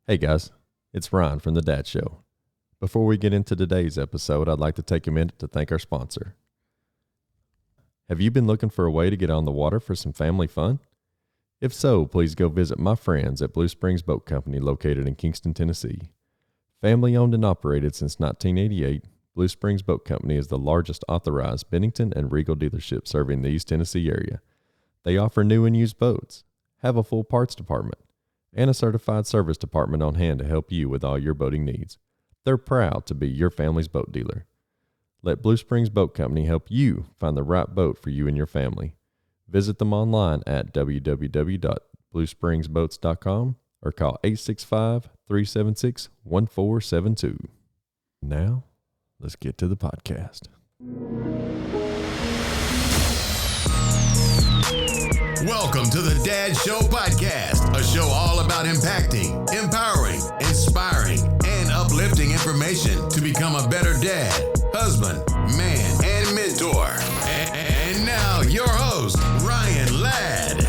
Hey guys, it's Ryan from The Dad Show. Before we get into today's episode, I'd like to take a minute to thank our sponsor. Have you been looking for a way to get on the water for some family fun? If so, please go visit my friends at Blue Springs Boat Company located in Kingston, Tennessee. Family owned and operated since 1988, Blue Springs Boat Company is the largest authorized Bennington and Regal dealership serving the East Tennessee area. They offer new and used boats, have a full parts department, and a certified service department on hand to help you with all your boating needs. They're proud to be your family's boat dealer. Let Blue Springs Boat Company help you find the right boat for you and your family. Visit them online at www.bluespringsboats.com or call 865-376-1472. Now, let's get to the podcast. Welcome to the Dad Show Podcast, a show all about impacting, empowering, inspiring, and uplifting information to become a better dad, husband, man, and mentor. And now, your host, Ryan Ladd.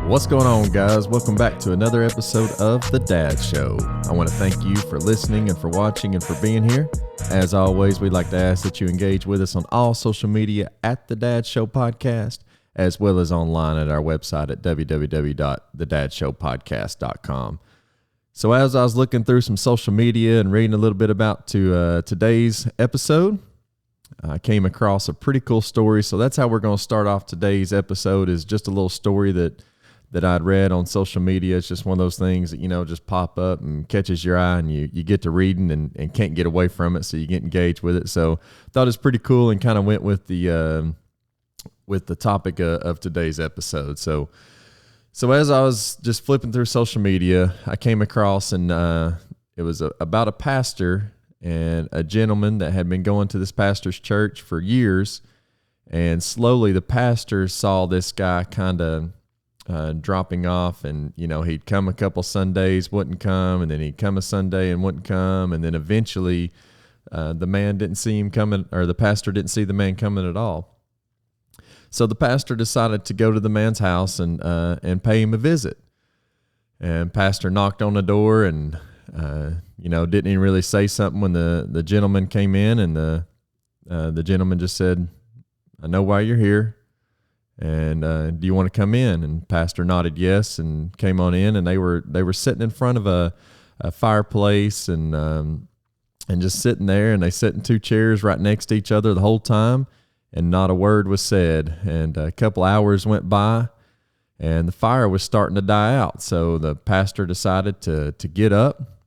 What's going on, guys? Welcome back to another episode of The Dad Show. I want to thank you for listening and for watching and for being here. As always, we'd like to ask that you engage with us on all social media at The Dad Show Podcast, as well as online at our website at www.thedadshowpodcast.com. So as I was looking through some social media and reading a little bit about today's episode, I came across a pretty cool story. So that's how we're going to start off today's episode, is just a little story that I'd read on social media. It's just one of those things that, just pop up and catches your eye, and you get to reading and can't get away from it, so you get engaged with it. So thought it was pretty cool and kind of went with the topic of today's episode. So as I was just flipping through social media, I came across, and it was about a pastor and a gentleman that had been going to this pastor's church for years, and slowly the pastor saw this guy kind of dropping off, and he'd come a couple Sundays, wouldn't come, and then he'd come a Sunday and wouldn't come, and then eventually the man didn't see him coming, or the pastor didn't see the man coming at all. So the pastor decided to go to the man's house and pay him a visit. And pastor knocked on the door, and didn't even really say something when the gentleman came in, and the gentleman just said, "I know why you're here. And do you want to come in?" And pastor nodded yes and came on in, and they were sitting in front of a fireplace and just sitting there, and they sat in two chairs right next to each other the whole time, and not a word was said. And a couple hours went by, and the fire was starting to die out. So the pastor decided to get up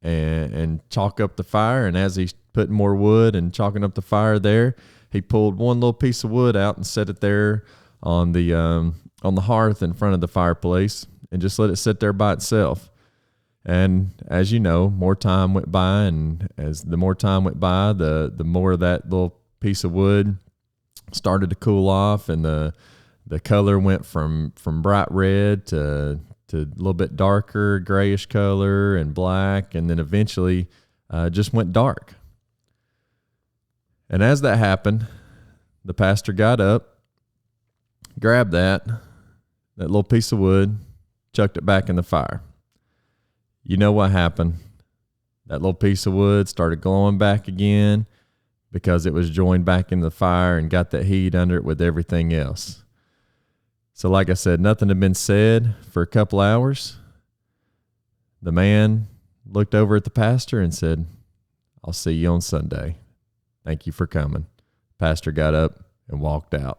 and chalk up the fire, and as he's putting more wood and chalking up the fire there, he pulled one little piece of wood out and set it there on the hearth in front of the fireplace, and just let it sit there by itself. And as you know, more time went by, and as the more time went by, the more of that little piece of wood started to cool off, and the color went from bright red to a little bit darker grayish color and black, and then eventually just went dark. And as that happened, the pastor got up, grabbed that little piece of wood, chucked it back in the fire. You know what happened? That little piece of wood started glowing back again, because it was joined back in the fire and got that heat under it with everything else. So like I said, nothing had been said for a couple hours. The man looked over at the pastor and said, "I'll see you on Sunday. Thank you for coming." Pastor got up and walked out.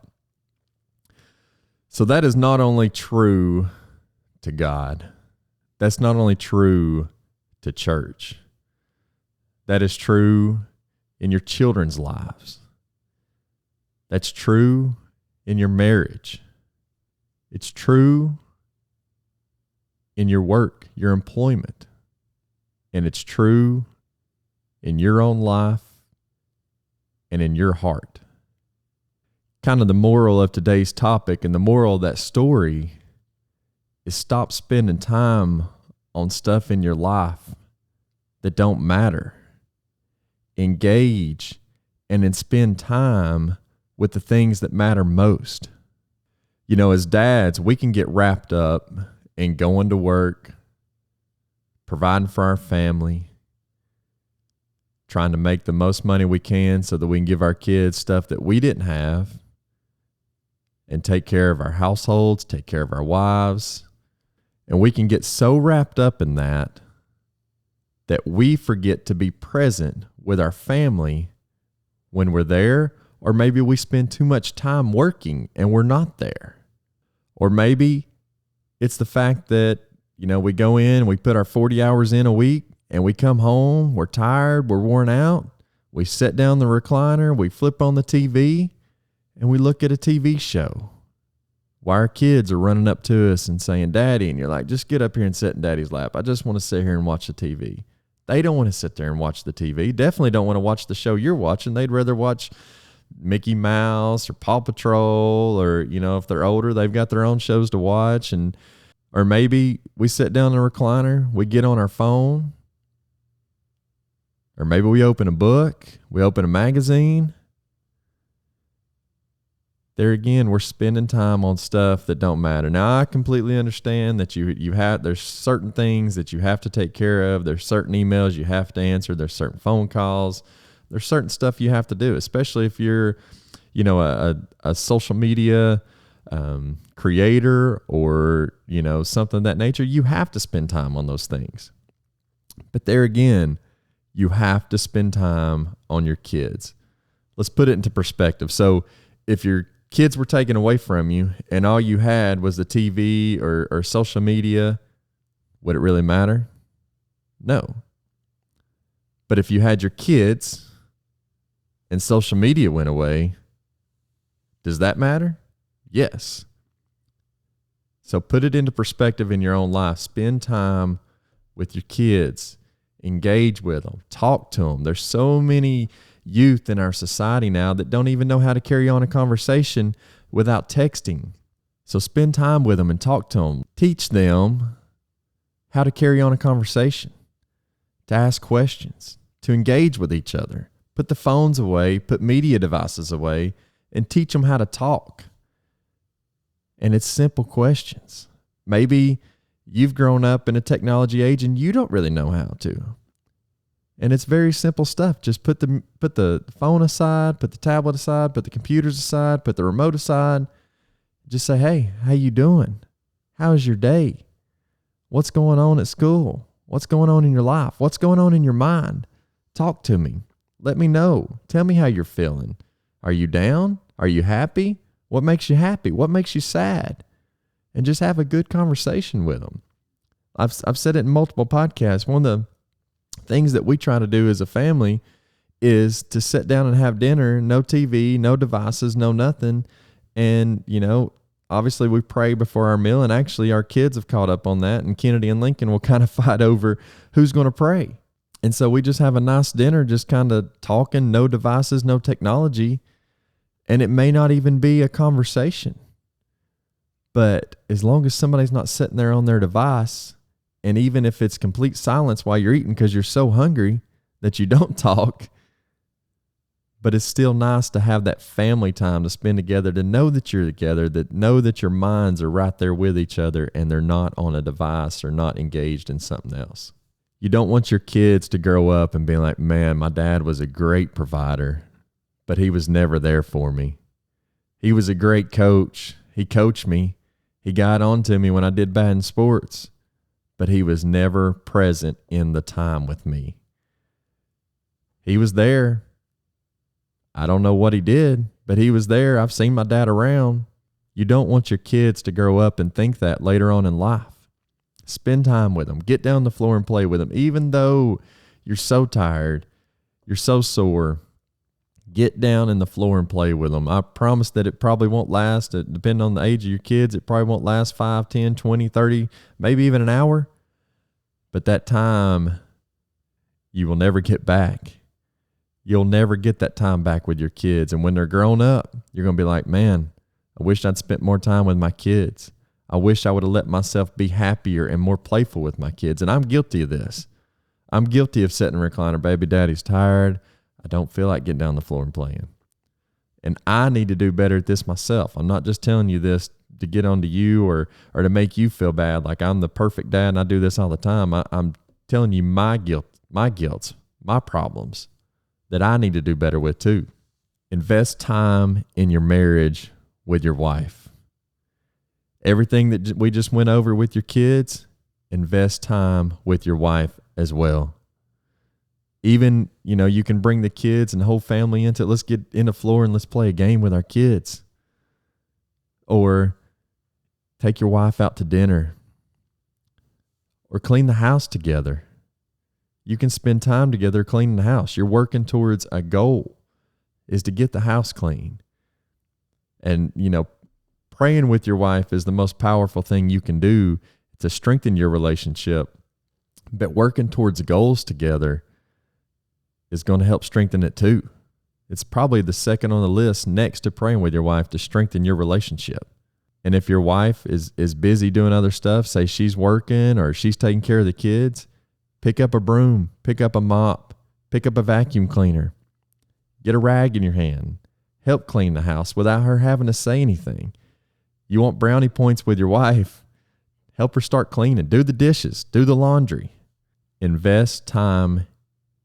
So that is not only true to God, that's not only true to church, that is true in your children's lives. That's true in your marriage. It's true in your work, your employment. And it's true in your own life and in your heart. Kind of the moral of today's topic, and the moral of that story, is stop spending time on stuff in your life that don't matter. Engage and then spend time with the things that matter most. As dads, we can get wrapped up and going to work, providing for our family, trying to make the most money we can so that we can give our kids stuff that we didn't have, and take care of our households, take care of our wives. And we can get so wrapped up in that we forget to be present with our family when we're there, or maybe we spend too much time working and we're not there. Or maybe it's the fact that, we go in, we put our 40 hours in a week, and we come home, we're tired, we're worn out. We sit down the recliner, we flip on the TV, and we look at a TV show. While our kids are running up to us and saying, Daddy, and you're like, just get up here and sit in Daddy's lap. I just want to sit here and watch the TV. They don't want to sit there and watch the TV. Definitely don't want to watch the show you're watching. They'd rather watch Mickey Mouse or Paw Patrol, or, if they're older, they've got their own shows to watch. Or maybe we sit down in a recliner, we get on our phone, or maybe we open a book, we open a magazine. There again, we're spending time on stuff that don't matter. Now, I completely understand that there's certain things that you have to take care of. There's certain emails you have to answer. There's certain phone calls. There's certain stuff you have to do, especially if you're, a social media creator or, something of that nature. You have to spend time on those things. But there again, you have to spend time on your kids. Let's put it into perspective. So if your kids were taken away from you and all you had was the TV or social media, would it really matter? No. But if you had your kids and social media went away, does that matter? Yes. So put it into perspective in your own life. Spend time with your kids. Engage with them. Talk to them. There's so many youth in our society now that don't even know how to carry on a conversation without texting. So spend time with them and talk to them. Teach them how to carry on a conversation, to ask questions, to engage with each other. Put the phones away, put media devices away, and teach them how to talk. And it's simple questions. Maybe you've grown up in a technology age and you don't really know how to. And it's very simple stuff. Just put the phone aside, put the tablet aside, put the computers aside, put the remote aside. Just say, hey, how you doing? How's your day? What's going on at school? What's going on in your life? What's going on in your mind? Talk to me. Let me know. Tell me how you're feeling. Are you down? Are you happy? What makes you happy? What makes you sad? And just have a good conversation with them. I've said it in multiple podcasts. One of the things that we try to do as a family is to sit down and have dinner, no TV, no devices, no nothing. And, obviously we pray before our meal, and actually our kids have caught up on that, and Kennedy and Lincoln will kind of fight over who's going to pray. And so we just have a nice dinner, just kind of talking, no devices, no technology. And it may not even be a conversation. But as long as somebody's not sitting there on their device, and even if it's complete silence while you're eating because you're so hungry that you don't talk, but it's still nice to have that family time to spend together, to know that you're together, that know that your minds are right there with each other and they're not on a device or not engaged in something else. You don't want your kids to grow up and be like, man, my dad was a great provider, but he was never there for me. He was a great coach. He coached me. He got on to me when I did bad in sports, but he was never present in the time with me. He was there. I don't know what he did, but he was there. I've seen my dad around. You don't want your kids to grow up and think that later on in life. Spend time with them. Get down on the floor and play with them. Even though you're so tired, you're so sore, get down in the floor and play with them. I promise that it probably won't last. Depending on the age of your kids, it probably won't last 5, 10, 20, 30, maybe even an hour. But that time, you will never get back. You'll never get that time back with your kids. And when they're grown up, you're going to be like, man, I wish I'd spent more time with my kids. I wish I would have let myself be happier and more playful with my kids. And I'm guilty of this. I'm guilty of sitting in a recliner. Baby daddy's tired. I don't feel like getting down the floor and playing. And I need to do better at this myself. I'm not just telling you this to get onto you or to make you feel bad. Like I'm the perfect dad and I do this all the time. I'm telling you my guilt, my problems that I need to do better with too. Invest time in your marriage with your wife. Everything that we just went over with your kids, invest time with your wife as well. Even, you can bring the kids and the whole family into it. Let's get in the floor and let's play a game with our kids. Or take your wife out to dinner. Or clean the house together. You can spend time together cleaning the house. You're working towards a goal is to get the house clean. And, praying with your wife is the most powerful thing you can do to strengthen your relationship. But working towards goals together is going to help strengthen it too. It's probably the second on the list next to praying with your wife to strengthen your relationship. And if your wife is busy doing other stuff, say she's working or she's taking care of the kids, pick up a broom, pick up a mop, pick up a vacuum cleaner. Get a rag in your hand. Help clean the house without her having to say anything. You want brownie points with your wife? Help her start cleaning. Do the dishes. Do the laundry. Invest time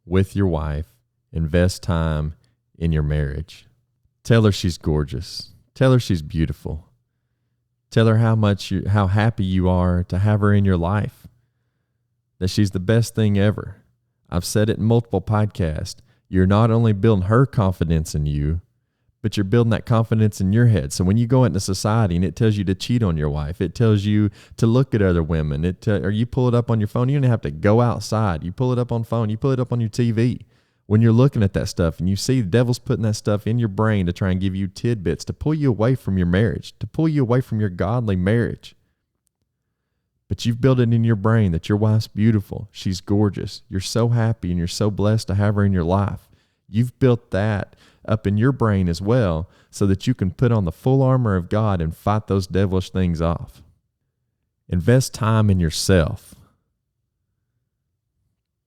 with your wife. Invest time in your marriage. Tell her she's gorgeous. Tell her she's beautiful. Tell her how happy you are to have her in your life. That she's the best thing ever. I've said it in multiple podcasts. You're not only building her confidence in you, but you're building that confidence in your head. So when you go into society and it tells you to cheat on your wife, it tells you to look at other women, or you pull it up on your phone, you don't have to go outside. You pull it up on phone, you pull it up on your TV. When you're looking at that stuff and you see the devil's putting that stuff in your brain to try and give you tidbits, to pull you away from your marriage, to pull you away from your godly marriage. But you've built it in your brain that your wife's beautiful. She's gorgeous. You're so happy and you're so blessed to have her in your life. You've built that up in your brain as well so that you can put on the full armor of God and fight those devilish things off. Invest time in yourself.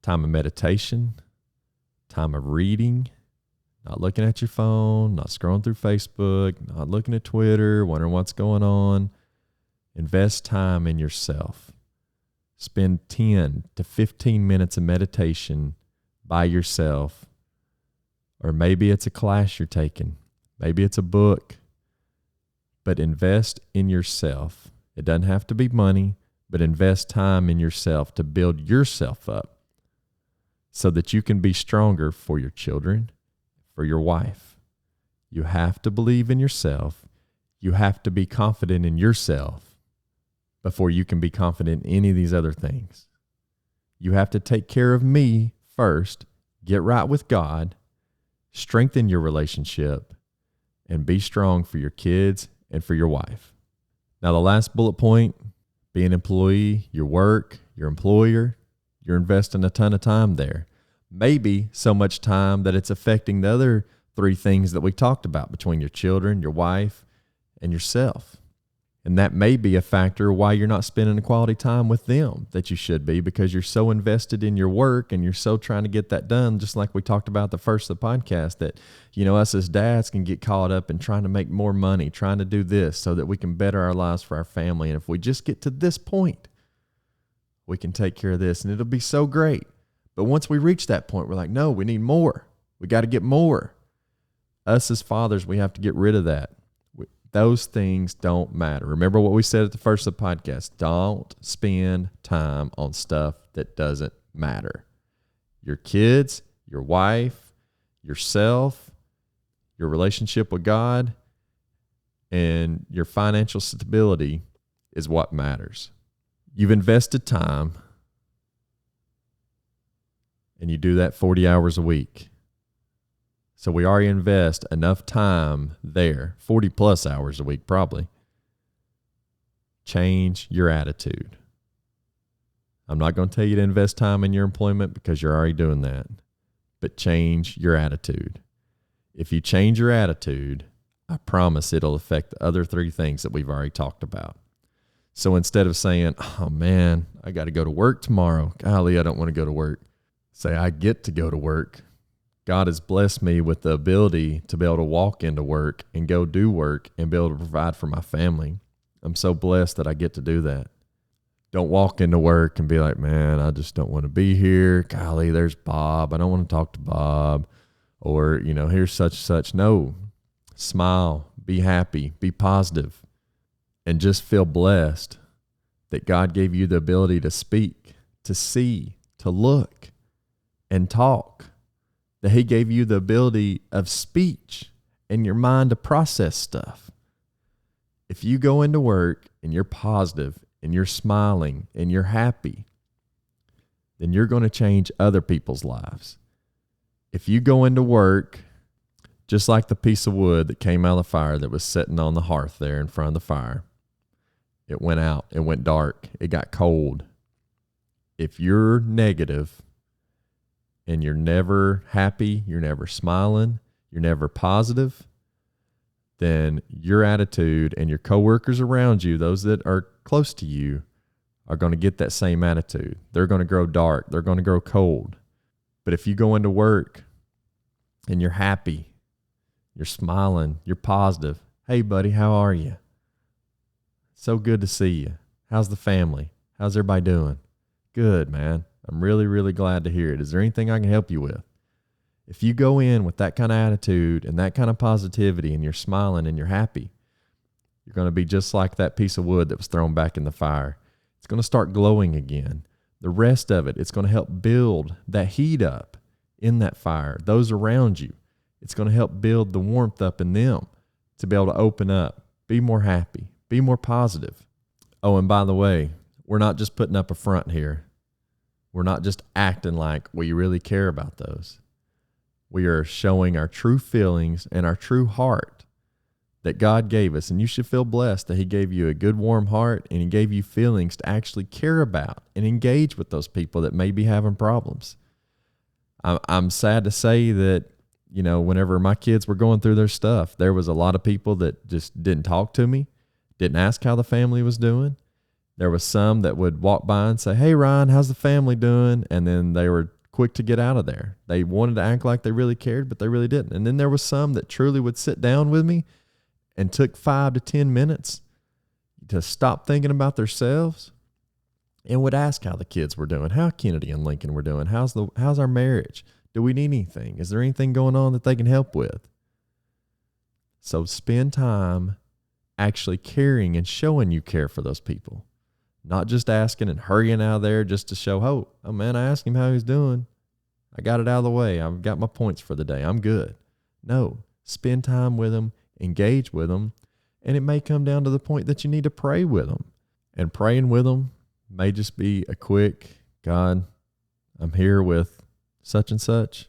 Time of meditation, time of reading, not looking at your phone, not scrolling through Facebook, not looking at Twitter, wondering what's going on. Invest time in yourself. Spend 10 to 15 minutes of meditation by yourself. Or maybe it's a class you're taking. Maybe it's a book. But invest in yourself. It doesn't have to be money, but invest time in yourself to build yourself up so that you can be stronger for your children, for your wife. You have to believe in yourself. You have to be confident in yourself before you can be confident in any of these other things. You have to take care of me first, get right with God, strengthen your relationship, and be strong for your kids and for your wife. Now, the last bullet point, be an employee, your work, your employer, you're investing a ton of time there. Maybe so much time that it's affecting the other three things that we talked about between your children, your wife, and yourself. And that may be a factor why you're not spending the quality time with them that you should be, because you're so invested in your work and you're so trying to get that done, just like we talked about the first of the podcast, that, us as dads can get caught up in trying to make more money, trying to do this so that we can better our lives for our family. And if we just get to this point, we can take care of this and it'll be so great. But once we reach that point, we're like, no, we need more. We got to get more. Us as fathers, we have to get rid of that. Those things don't matter. Remember what we said at the first of the podcast. Don't spend time on stuff that doesn't matter. Your kids, your wife, yourself, your relationship with God, and your financial stability is what matters. You've invested time, and you do that 40 hours a week. So we already invest enough time there, 40 plus hours a week probably. Change your attitude. I'm not going to tell you to invest time in your employment because you're already doing that. But change your attitude. If you change your attitude, I promise it'll affect the other three things that we've already talked about. So instead of saying, oh man, I got to go to work tomorrow. Golly, I don't want to go to work. Say, I get to go to work. God has blessed me with the ability to be able to walk into work and go do work and be able to provide for my family. I'm so blessed that I get to do that. Don't walk into work and be like, man, I just don't want to be here. Golly, there's Bob. I don't want to talk to Bob. Or, here's such and such. No, smile, be happy, be positive, and just feel blessed that God gave you the ability to speak, to see, to look, and talk. That he gave you the ability of speech and your mind to process stuff. If you go into work and you're positive and you're smiling and you're happy, then you're going to change other people's lives. If you go into work just like the piece of wood that came out of the fire that was sitting on the hearth there in front of the fire, it went out, it went dark, it got cold. If you're negative and you're never happy, you're never smiling, you're never positive, then your attitude and your coworkers around you, those that are close to you, are going to get that same attitude. They're going to grow dark. They're going to grow cold. But if you go into work and you're happy, you're smiling, you're positive, hey, buddy, how are you? So good to see you. How's the family? How's everybody doing? Good, man. I'm really, really glad to hear it. Is there anything I can help you with? If you go in with that kind of attitude and that kind of positivity and you're smiling and you're happy, you're going to be just like that piece of wood that was thrown back in the fire. It's going to start glowing again. The rest of it, it's going to help build that heat up in that fire, those around you. It's going to help build the warmth up in them to be able to open up, be more happy, be more positive. Oh, and by the way, we're not just putting up a front here. We're not just acting like we really care about those. We are showing our true feelings and our true heart that God gave us. And you should feel blessed that he gave you a good, warm heart and he gave you feelings to actually care about and engage with those people that may be having problems. I'm sad to say that, whenever my kids were going through their stuff, there was a lot of people that just didn't talk to me, didn't ask how the family was doing. There was some that would walk by and say, hey, Ryan, how's the family doing? And then they were quick to get out of there. They wanted to act like they really cared, but they really didn't. And then there was some that truly would sit down with me and took 5 to 10 minutes to stop thinking about themselves and would ask how the kids were doing, how Kennedy and Lincoln were doing, how's our marriage? Do we need anything? Is there anything going on that they can help with? So spend time actually caring and showing you care for those people. Not just asking and hurrying out of there just to show, oh man, I asked him how he's doing. I got it out of the way. I've got my points for the day. I'm good. No, spend time with them, engage with them, and it may come down to the point that you need to pray with them. And praying with them may just be a quick, God, I'm here with such and such.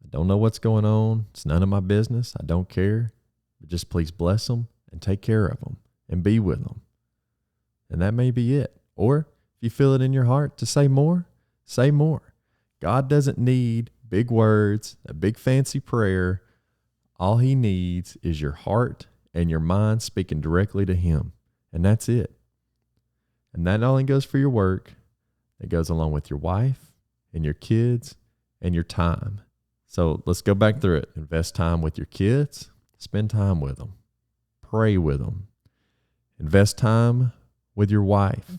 I don't know what's going on. It's none of my business. I don't care. But just please bless them and take care of them and be with them. And that may be it. Or if you feel it in your heart to say more, say more. God doesn't need big words, a big fancy prayer. All he needs is your heart and your mind speaking directly to him. And that's it. And that not only goes for your work, it goes along with your wife and your kids and your time. So let's go back through it. Invest time with your kids. Spend time with them. Pray with them. Invest time with your wife.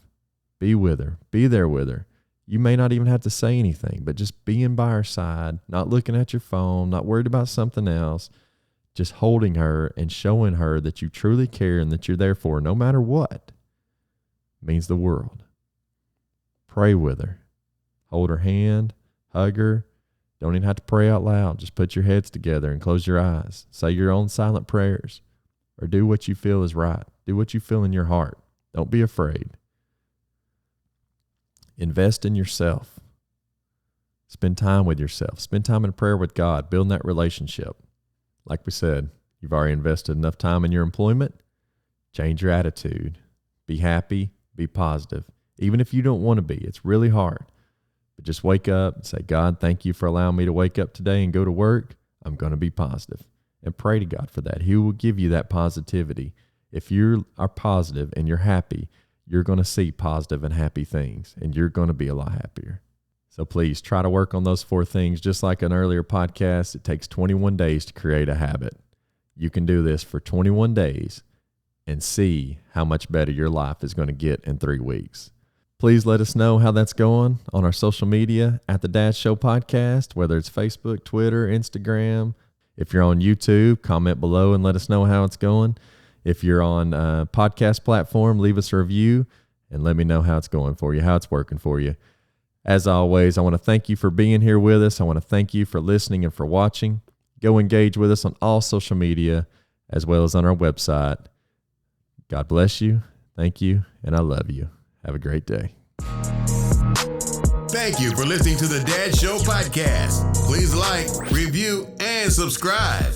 Be with her. Be there with her. You may not even have to say anything, but just being by her side, not looking at your phone, not worried about something else, just holding her and showing her that you truly care and that you're there for her no matter what means the world. Pray with her. Hold her hand. Hug her. Don't even have to pray out loud. Just put your heads together and close your eyes. Say your own silent prayers or do what you feel is right. Do what you feel in your heart. Don't be afraid. Invest in yourself. Spend time with yourself. Spend time in prayer with God. Building that relationship. Like we said, you've already invested enough time in your employment. Change your attitude. Be happy. Be positive. Even if you don't want to be, it's really hard. But just wake up and say, God, thank you for allowing me to wake up today and go to work. I'm going to be positive. And pray to God for that. He will give you that positivity. If you are positive and you're happy, you're going to see positive and happy things, and you're going to be a lot happier. So please try to work on those 4 things. Just like an earlier podcast, it takes 21 days to create a habit. You can do this for 21 days and see how much better your life is going to get in 3 weeks. Please let us know how that's going on our social media at the Dad Show Podcast, whether it's Facebook, Twitter, Instagram. If you're on YouTube, comment below and let us know how it's going. If you're on a podcast platform, leave us a review and let me know how it's going for you, how it's working for you. As always, I want to thank you for being here with us. I want to thank you for listening and for watching. Go engage with us on all social media as well as on our website. God bless you. Thank you. And I love you. Have a great day. Thank you for listening to the Dad Show Podcast. Please like, review, and subscribe.